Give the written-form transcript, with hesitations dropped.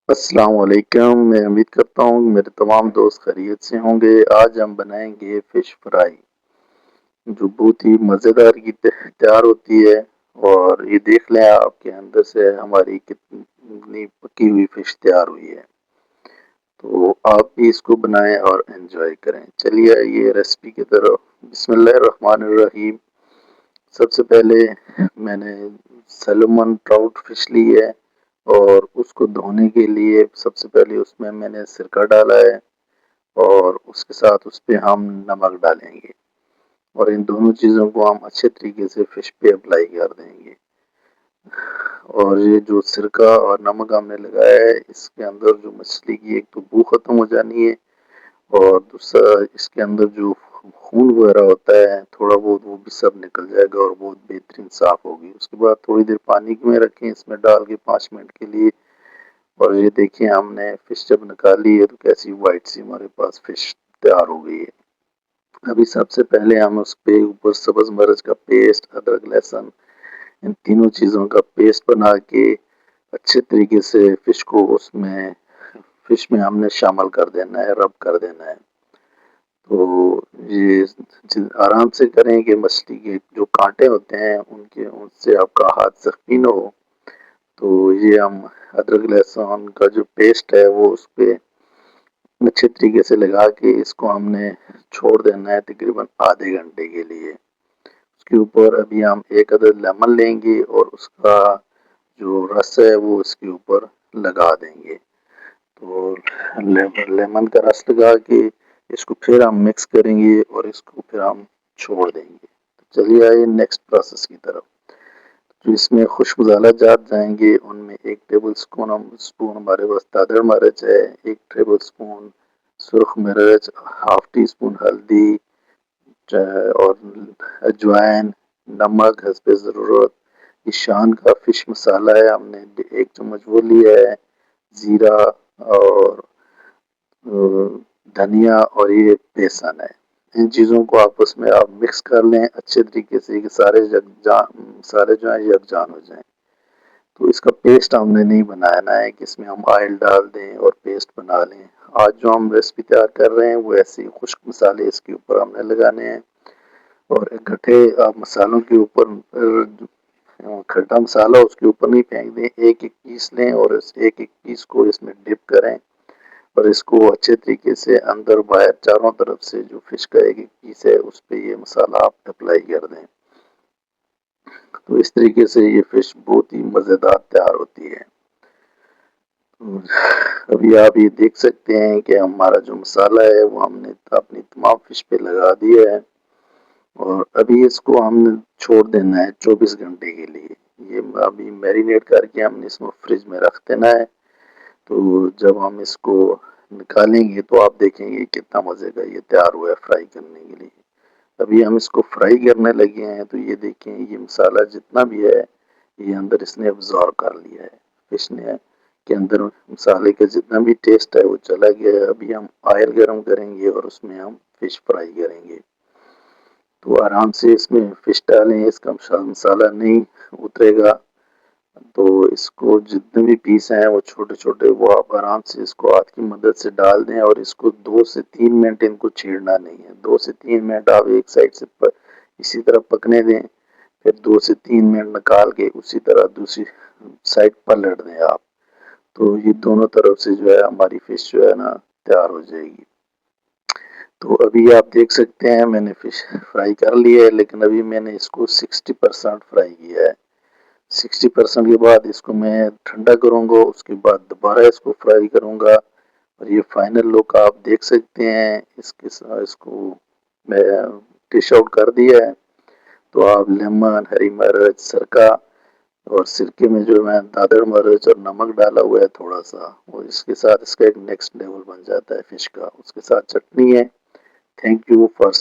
السلام علیکم، میں امید کرتا ہوں کہ میرے تمام دوست خیریت سے ہوں گے۔ آج ہم بنائیں گے فش فرائی، جو بہت ہی مزیدار کی تیار ہوتی ہے۔ اور یہ دیکھ لیں آپ کے اندر سے ہماری کتنی پکی ہوئی فش تیار ہوئی ہے، تو آپ بھی اس کو بنائیں اور انجوائے کریں۔ چلیے یہ ریسیپی کی طرف۔ بسم اللہ الرحمن الرحیم۔ سب سے پہلے میں نے سیلمن ٹراؤٹ فش لی ہے، اور اس کو دھونے کے لیے سب سے پہلے اس میں نے سرکہ ڈالا ہے، اور اس کے ساتھ اس پہ ہم نمک ڈالیں گے، اور ان دونوں چیزوں کو ہم اچھے طریقے سے فش پہ اپلائی کر دیں گے۔ اور یہ جو سرکہ اور نمک ہم نے لگایا ہے، اس کے اندر جو مچھلی کی ایک تو بو ختم ہو جانی ہے، اور دوسرا اس کے اندر جو خون وغیرہ ہوتا ہے تھوڑا بہت، وہ بھی سب نکل جائے گا اور بہت بہترین صاف ہوگی۔ اس کے بعد تھوڑی دیر پانی میں رکھیں، اس میں ڈال کے 5 منٹ کے لیے۔ اور یہ دیکھیں ہم نے فش جب نکالی ہے تو کیسی وائٹ سی ہمارے پاس فش تیار ہو گئی ہے۔ ابھی سب سے پہلے ہم اس پہ اوپر سبز مرچ کا پیسٹ، ادرک لہسن، ان تینوں چیزوں کا پیسٹ بنا کے اچھے طریقے سے فش میں ہم نے شامل کر دینا ہے، رب کر دینا ہے۔ تو یہ آرام سے کریں کہ مچھلی کے جو کانٹے ہوتے ہیں ان سے آپ کا ہاتھ زخمی نہ ہو۔ تو یہ ہم ادرک لہسن کا جو پیسٹ ہے وہ اس پہ اچھے طریقے سے لگا کے اس کو ہم نے چھوڑ دینا ہے تقریباً آدھے گھنٹے کے لیے۔ اس کے اوپر ابھی ہم ایک عدد لیمن لیں گے، اور اس کا جو رس ہے وہ اس کے اوپر لگا دیں گے۔ تو لیمن کا رس لگا کے اس کو پھر ہم مکس کریں گے، اور اس کو پھر ہم چھوڑ دیں گے۔ تو چلیے آئیے نیکسٹ پروسیس کی طرف۔ جو اس میں خشک مسالہ جات جائیں گے، ان میں 1 ٹیبل اسپون ہمارے پاس دادر مرچ ہے، 1 ٹیبل اسپون سرخ مرچ، ہاف ٹی اسپون ہلدی، اور اجوائن، نمک حسب ضرورت۔ یہ شان کا فش مسالہ ہے، ہم نے 1 چمچ وہ لیا ہے، زیرہ اور دھنیا، اور یہ بیسن ہے۔ ان چیزوں کو آپس میں آپ مکس کر لیں اچھے طریقے سے کہ سارے جو ہیں یکجان ہو جائیں۔ تو اس کا پیسٹ ہم نے نہیں بنانا ہے کہ اس میں ہم آئل ڈال دیں اور پیسٹ بنا لیں۔ آج جو ہم ریسیپی تیار کر رہے ہیں وہ ایسے ہی خشک مسالے اس کے اوپر ہم نے لگانے ہیں، اور اکٹھے آپ مسالوں کے اوپر کھٹا مسالہ اس کے اوپر نہیں پھینک دیں، ایک ایک پیس لیں اور اس ایک ایک پیس کو اس میں ڈپ کریں، اور اس کو اچھے طریقے سے اندر باہر چاروں طرف سے جو فش کا ایک ایک پیس ہے اس پہ یہ مسالہ آپ اپلائی کر دیں۔ تو اس طریقے سے یہ فش بہت ہی مزیدار تیار ہوتی ہے۔ ابھی آپ یہ دیکھ سکتے ہیں کہ ہمارا جو مسالہ ہے وہ ہم نے اپنی تمام فش پہ لگا دیا ہے، اور ابھی اس کو ہم نے چھوڑ دینا ہے 24 گھنٹے کے لیے۔ یہ ابھی میرینیٹ کر کے ہم نے اس میں فریج میں رکھ دینا ہے۔ تو جب ہم اس کو نکالیں گے تو آپ دیکھیں گے کتنا مزے کا یہ تیار ہوا ہے فرائی کرنے کے لیے۔ ابھی ہم اس کو فرائی کرنے لگے ہیں، تو یہ دیکھیں یہ مسالہ جتنا بھی ہے یہ اندر اس نے ابزارب کر لیا ہے، فش نے کے اندر مسالے کا جتنا بھی ٹیسٹ ہے وہ چلا گیا ہے۔ ابھی ہم آئل گرم کریں گے اور اس میں ہم فش فرائی کریں گے۔ تو آرام سے اس میں فش ڈالیں، اس کا مسالہ نہیں اترے گا۔ تو اس کو جتنے بھی پیس ہیں وہ چھوٹے چھوٹے، وہ آپ آرام سے اس کو ہاتھ کی مدد سے ڈال دیں، اور اس کو 2 سے 3 منٹ ان کو چھیڑنا نہیں ہے۔ 2 سے 3 منٹ آپ ایک سائڈ سے اسی طرح پکنے دیں، پھر 2 سے 3 منٹ نکال کے اسی طرح دوسری سائڈ پلٹ دیں آپ۔ تو یہ دونوں طرف سے جو ہے ہماری فش جو ہے نا تیار ہو جائے گی۔ تو ابھی آپ دیکھ سکتے ہیں میں نے فش فرائی کر لی ہے، لیکن ابھی میں نے اس کو 60% فرائی کیا ہے۔ 60% کے بعد اس کو میں ٹھنڈا کروں گا، اس کے بعد دوبارہ اس کو فرائی کروں گا، اور یہ فائنل لک آپ دیکھ سکتے ہیں۔ اس کو میں ڈش آؤٹ کر دیا ہے۔ تو آپ لیمن، ہری مرچ، سرکہ، اور سرکے میں جو میں دادر مرچ اور نمک ڈالا ہوا ہے تھوڑا سا، اور اس کے ساتھ اس کا ایک نیکسٹ لیول بن جاتا ہے فش کا۔ اس کے ساتھ چٹنی ہے۔ Thank you for